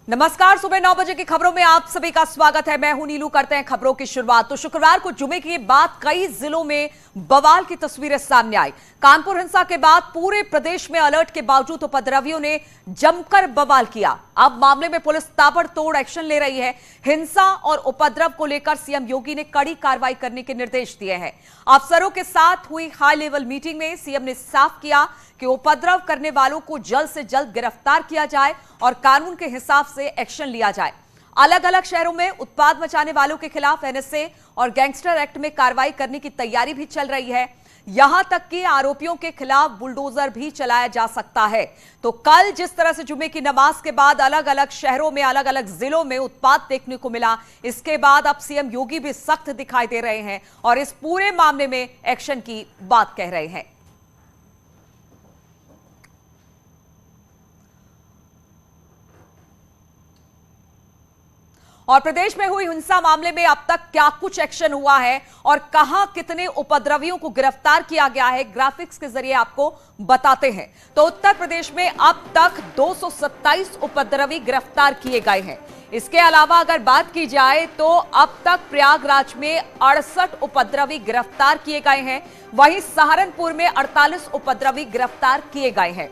नमस्कार, सुबह 9 बजे की खबरों में आप सभी का स्वागत है। मैं हूं नीलू। करते हैं खबरों की शुरुआत। तो शुक्रवार को जुमे की बाद कई जिलों में बवाल की तस्वीरें सामने आई। कानपुर हिंसा के बाद पूरे प्रदेश में अलर्ट के बावजूद उपद्रवियों ने जमकर बवाल किया। अब मामले में पुलिस ताबड़तोड़ एक्शन ले रही है। हिंसा और उपद्रव को लेकर सीएम योगी ने कड़ी कार्रवाई करने के निर्देश दिए हैं। अफसरों के साथ हुई हाई लेवल मीटिंग में सीएम ने साफ किया कि उपद्रव करने वालों को जल्द से जल्द गिरफ्तार किया जाए और कानून के हिसाब से एक्शन लिया जाए। अलग अलग शहरों में उत्पाद मचाने वालों के खिलाफ एनएसए और गैंगस्टर एक्ट में कार्रवाई करने की तैयारी भी चल रही है। यहां तक कि आरोपियों के खिलाफ बुलडोजर भी चलाया जा सकता है। तो कल जिस तरह से जुमे की नमाज के बाद अलग अलग शहरों में अलग अलग जिलों में उत्पाद देखने को मिला, इसके बाद अब सीएम योगी भी सख्त दिखाई दे रहे हैं और इस पूरे मामले में एक्शन की बात कह रहे हैं। और प्रदेश में हुई हिंसा मामले में अब तक क्या कुछ एक्शन हुआ है और कहां कितने उपद्रवियों को गिरफ्तार किया गया है, ग्राफिक्स के जरिए आपको बताते हैं। तो उत्तर प्रदेश में अब तक 227 उपद्रवी गिरफ्तार किए गए हैं। इसके अलावा अगर बात की जाए तो अब तक प्रयागराज में 68 उपद्रवी गिरफ्तार किए गए हैं। वहीं सहारनपुर में 48 उपद्रवी गिरफ्तार किए गए हैं।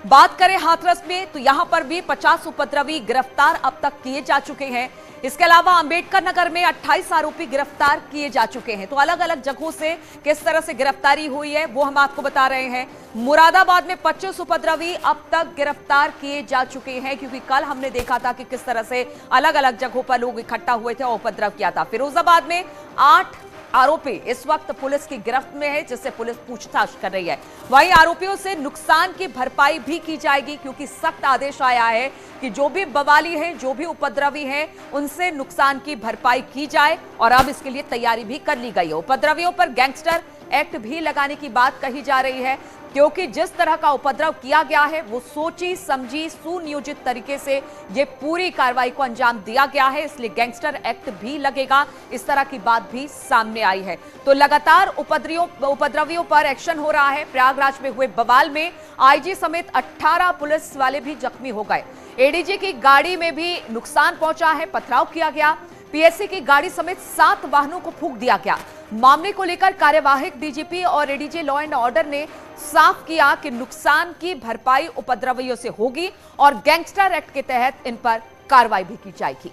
बात करें हाथरस में तो यहां पर भी 50 उपद्रवी गिरफ्तार अब तक किए जा चुके हैं। इसके अलावा अंबेडकर नगर में 28 आरोपी गिरफ्तार किए जा चुके हैं। तो अलग अलग जगहों से किस तरह से गिरफ्तारी हुई है वो हम आपको बता रहे हैं। मुरादाबाद में 25 उपद्रवी अब तक गिरफ्तार किए जा चुके हैं, क्योंकि कल हमने देखा था कि किस तरह से अलग अलग जगहों पर लोग इकट्ठा हुए थे और उपद्रव किया था। फिरोजाबाद में 8 आरोपी इस वक्त पुलिस की गिरफ्त में है, जिससे पुलिस पूछताछ कर रही है। वहीं आरोपियों से नुकसान की भरपाई भी की जाएगी, क्योंकि सख्त आदेश आया है कि जो भी बवाली हैं, जो भी उपद्रवी हैं, उनसे नुकसान की भरपाई की जाए और अब इसके लिए तैयारी भी कर ली गई है। उपद्रवियों पर गैंगस्टर एक्ट भी लगाने की बात कही जा रही है, क्योंकि जिस तरह का उपद्रव किया गया है वो सोची समझी सुनियोजित तरीके से ये पूरी कार्रवाई को अंजाम दिया गया है, इसलिए गैंगस्टर एक्ट भी लगेगा। इस तरह की बात भी सामने आई है। तो लगातार उपद्रवियों पर एक्शन हो रहा है। प्रयागराज में हुए बवाल में आईजी समेत 18 पुलिस वाले भी जख्मी हो गए। एडीजी की गाड़ी में भी नुकसान पहुंचा है, पथराव किया गया। पीएससी की गाड़ी समेत 7 वाहनों को फूंक दिया गया। मामले को लेकर कार्यवाहक डीजीपी और एडीजी लॉ एंड ऑर्डर ने साफ किया कि नुकसान की भरपाई उपद्रवियों से होगी और गैंगस्टर एक्ट के तहत इन पर कार्रवाई भी की जाएगी।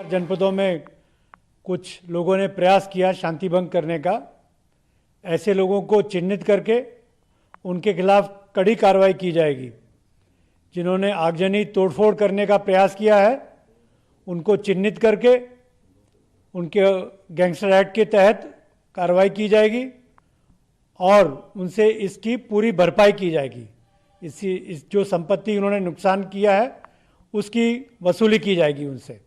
जनपदों में कुछ लोगों ने प्रयास किया शांति भंग करने का। ऐसे लोगों को चिन्हित करके उनके खिलाफ कड़ी कार्रवाई की जाएगी। जिन्होंने आगजनी तोड़फोड़ करने का प्रयास किया है उनको चिन्हित करके उनके गैंगस्टर एक्ट के तहत कार्रवाई की जाएगी और उनसे इसकी पूरी भरपाई की जाएगी। इस जो संपत्ति उन्होंने नुकसान किया है उसकी वसूली की जाएगी उनसे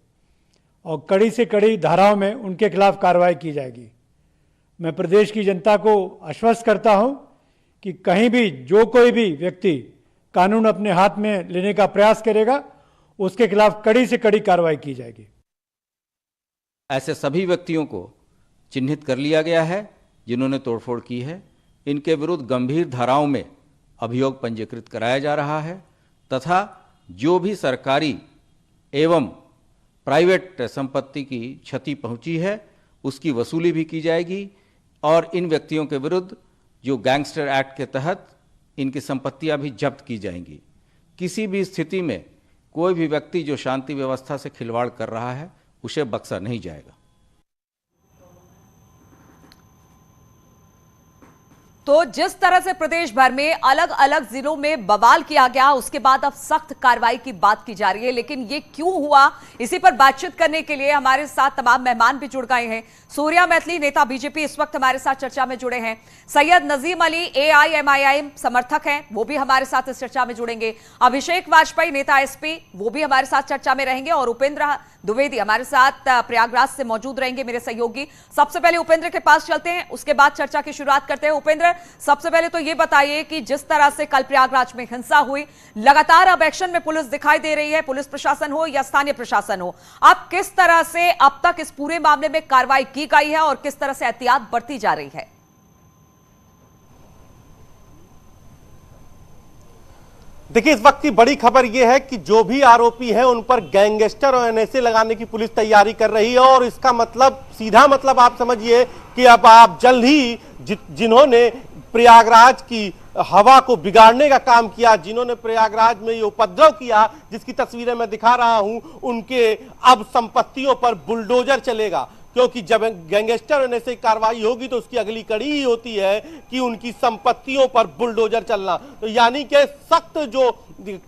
और कड़ी से कड़ी धाराओं में उनके खिलाफ कार्रवाई की जाएगी। मैं प्रदेश की जनता को आश्वस्त करता हूं कि कहीं भी जो कोई भी व्यक्ति कानून अपने हाथ में लेने का प्रयास करेगा उसके खिलाफ कड़ी से कड़ी कार्रवाई की जाएगी। ऐसे सभी व्यक्तियों को चिन्हित कर लिया गया है जिन्होंने तोड़फोड़ की है। इनके विरुद्ध गंभीर धाराओं में अभियोग पंजीकृत कराया जा रहा है तथा जो भी सरकारी एवं प्राइवेट संपत्ति की क्षति पहुंची है उसकी वसूली भी की जाएगी और इन व्यक्तियों के विरुद्ध जो गैंगस्टर एक्ट के तहत इनकी संपत्तियां भी जब्त की जाएंगी। किसी भी स्थिति में कोई भी व्यक्ति जो शांति व्यवस्था से खिलवाड़ कर रहा है उसे बख्शा नहीं जाएगा। तो जिस तरह से प्रदेश भर में अलग अलग जिलों में बवाल किया गया, उसके बाद अब सख्त कार्रवाई की बात की जा रही है। लेकिन ये क्यों हुआ, इसी पर बातचीत करने के लिए हमारे साथ तमाम मेहमान भी जुड़ गए हैं। सूर्या मैथिली, नेता बीजेपी, इस वक्त हमारे साथ चर्चा में जुड़े हैं। सैयद नजीम अली, एआईएमआईएम समर्थक हैं, वो भी हमारे साथ इस चर्चा में जुड़ेंगे। अभिषेक वाजपेयी, नेता एसपी, वो भी हमारे साथ चर्चा में रहेंगे और उपेंद्र द्विवेदी हमारे साथ प्रयागराज से मौजूद रहेंगे, मेरे सहयोगी। सबसे पहले उपेंद्र के पास चलते हैं, उसके बाद चर्चा की शुरुआत करते हैं। उपेंद्र, सबसे पहले तो ये बताइए कि जिस तरह से कल प्रयागराज में हिंसा हुई, लगातार अब एक्शन में पुलिस दिखाई दे रही है, पुलिस प्रशासन हो या स्थानीय प्रशासन हो, अब किस तरह से अब तक इस पूरे मामले में कार्रवाई की गई है और किस तरह से एहतियात बरती जा रही है? देखिए, इस वक्त की बड़ी खबर यह है कि जो भी आरोपी है उन पर गैंगस्टर और एनएसए लगाने की पुलिस तैयारी कर रही है। और इसका मतलब, सीधा मतलब आप समझिए कि अब आप जल्द ही जिन्होंने प्रयागराज की हवा को बिगाड़ने का काम किया, जिन्होंने प्रयागराज में ये उपद्रव किया, जिसकी तस्वीरें मैं दिखा रहा हूं, उनके अब संपत्तियों पर बुलडोजर चलेगा। क्योंकि जब गैंगस्टर होने से कार्रवाई होगी तो उसकी अगली कड़ी ही होती है कि उनकी संपत्तियों पर बुलडोजर चलना। तो यानी कि सख्त जो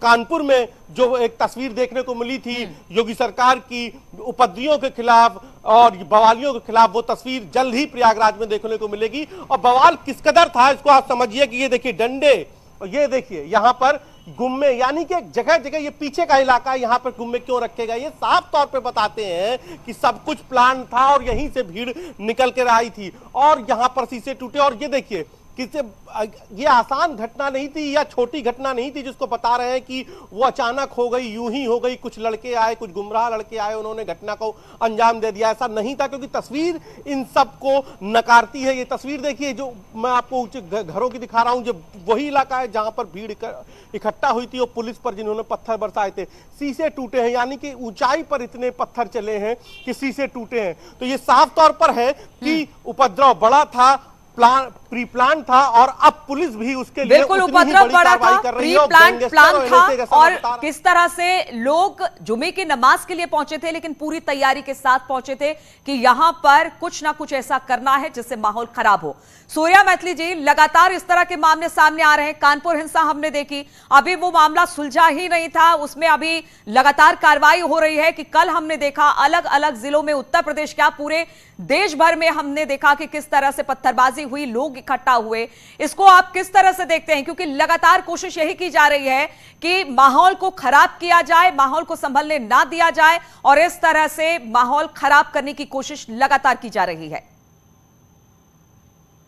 कानपुर में जो एक तस्वीर देखने को मिली थी योगी सरकार की उपद्रवियों के खिलाफ और बवालियों के खिलाफ, वो तस्वीर जल्द ही प्रयागराज में देखने को मिलेगी। और बवाल किस कदर था इसको आप समझिए कि ये देखिए डंडे, और ये देखिए यहाँ पर गुम्मे, यानी कि जगह जगह ये पीछे का इलाका है, यहाँ पर गुम्मे क्यों रखे गए, ये साफ तौर पे बताते हैं कि सब कुछ प्लान था और यहीं से भीड़ निकल कर आई थी। और यहाँ पर शीशे टूटे, और ये देखिए किसे, ये आसान घटना नहीं थी या छोटी घटना नहीं थी जिसको बता रहे हैं कि वो अचानक हो गई, यूं ही हो गई, कुछ लड़के आए, कुछ गुमराह लड़के आए, उन्होंने घटना को अंजाम दे दिया। ऐसा नहीं था, क्योंकि तस्वीर इन सब को नकारती है। ये तस्वीर देखिए जो मैं आपको घरों की दिखा रहा हूं, जो वही इलाका है जहां पर भीड़ इकट्ठा हुई थी और पुलिस पर जिन्होंने पत्थर बरसाए थे। शीशे टूटे हैं, यानी कि ऊंचाई पर इतने पत्थर चले हैं कि शीशे टूटे हैं। तो ये साफ तौर पर है कि उपद्रव बड़ा था, प्री प्लान था, और अब पुलिस भी उसके लिए बिल्कुल उपद्रव बड़ा था, प्री प्लान था। और किस तरह से लोग जुमे की नमाज के लिए पहुंचे थे, लेकिन पूरी तैयारी के साथ पहुंचे थे कि यहां पर कुछ ना कुछ ऐसा करना है जिससे माहौल खराब हो। सूर्या मैथिली जी, लगातार इस तरह के मामले सामने आ रहे हैं। कानपुर हिंसा हमने देखी, अभी वो मामला सुलझा ही नहीं था, उसमें अभी लगातार कार्रवाई हो रही है। कि कल हमने देखा अलग अलग जिलों में, उत्तर प्रदेश क्या पूरे देश भर में हमने देखा कि किस तरह से पत्थरबाजी हुई, लोग इकट्ठा हुए। इसको आप किस तरह से देखते हैं? क्योंकि लगातार कोशिश यही की जा रही है कि माहौल को खराब किया जाए, माहौल को संभलने ना दिया जाए, और इस तरह से माहौल खराब करने की कोशिश लगातार की जा रही है।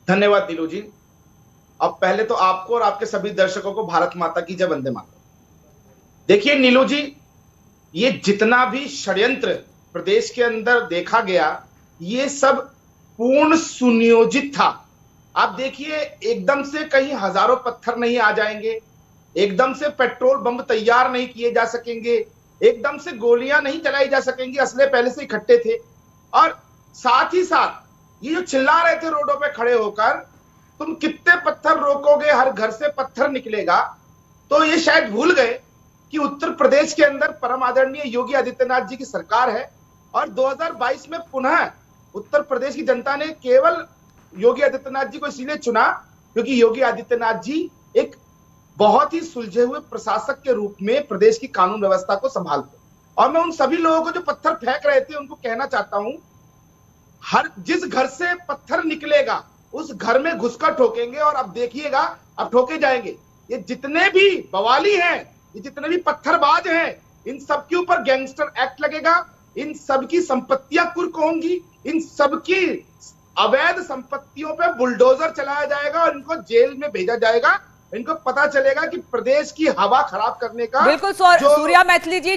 धन्यवाद नीलू जी। अब पहले तो आपको और आपके सभी दर्शकों को भारत माता की जय, वंदे मातरम। देखिए नीलू जी, ये जितना भी षड्यंत्र प्रदेश के अंदर देखा गया, ये सब पूर्ण सुनियोजित था। आप देखिए, एकदम से कहीं हजारों पत्थर नहीं आ जाएंगे, एकदम से पेट्रोल बम तैयार नहीं किए जा सकेंगे, एकदम से गोलियां नहीं चलाई जा सकेंगी, असले पहले से इकट्ठे थे। और साथ ही साथ ये जो चिल्ला रहे थे रोडों पे खड़े होकर, तुम कितने पत्थर रोकोगे, हर घर से पत्थर निकलेगा, तो ये शायद भूल गए कि उत्तर प्रदेश के अंदर परम आदरणीय योगी आदित्यनाथ जी की सरकार है। और 2022 में पुनः उत्तर प्रदेश की जनता ने केवल योगी आदित्यनाथ जी को इसीलिए चुना क्योंकि योगी आदित्यनाथ जी एक बहुत ही सुलझे हुए प्रशासक के रूप में प्रदेश की कानून व्यवस्था को संभालते। और मैं उन सभी लोगों को जो पत्थर फेंक रहे थे उनको कहना चाहता हूं, हर जिस घर से पत्थर निकलेगा उस घर में घुसकर ठोकेंगे, और अब देखिएगा अब ठोके जाएंगे। ये जितने भी बवाली हैं, ये जितने भी पत्थरबाज हैं, इन सबके ऊपर गैंगस्टर एक्ट लगेगा, इन सबकी संपत्तियां कुर्क होंगी, इन सबकी अवैध संपत्तियों पे बुलडोजर चलाया जाएगा और इनको जेल में भेजा जाएगा। इनको पता चलेगा कि प्रदेश की हवा खराब करने का बिल्कुल सूर्या मैथिली जी